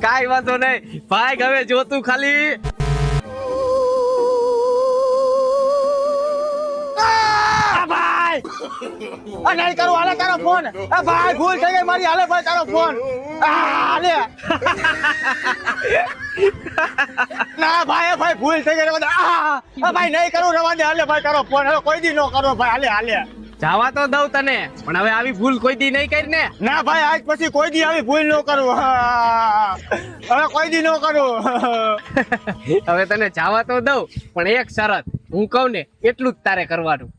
કાઈ વાંધો નહીં ભાઈ, હવે જો તું ખાલી ભાઈ નહીં કરું, હાલે તારો ફોન. ભાઈ ભૂલ થઈ ગઈ મારી, હાલે ભાઈ તારો ફોન. હાલે ના ભાઈ ભૂલ થઈ ગઈ. ભાઈ નહીં કરું, રવા દે. હાલે ભાઈ તારો ફોન. હવે કોઈ દી નો કરો ભાઈ. હાલે જવા તો દઉં તને, પણ હવે આવી ભૂલ કોઈ દી નહીં કરી ને. ના ભાઈ આજ પછી કોઈ દી આવી ભૂલ ન કરું. હવે કોઈ દી ન કરું. હવે તને જવા તો દઉં, પણ એક શરત, હું કહું ને એટલું જ તારે કરવાનું.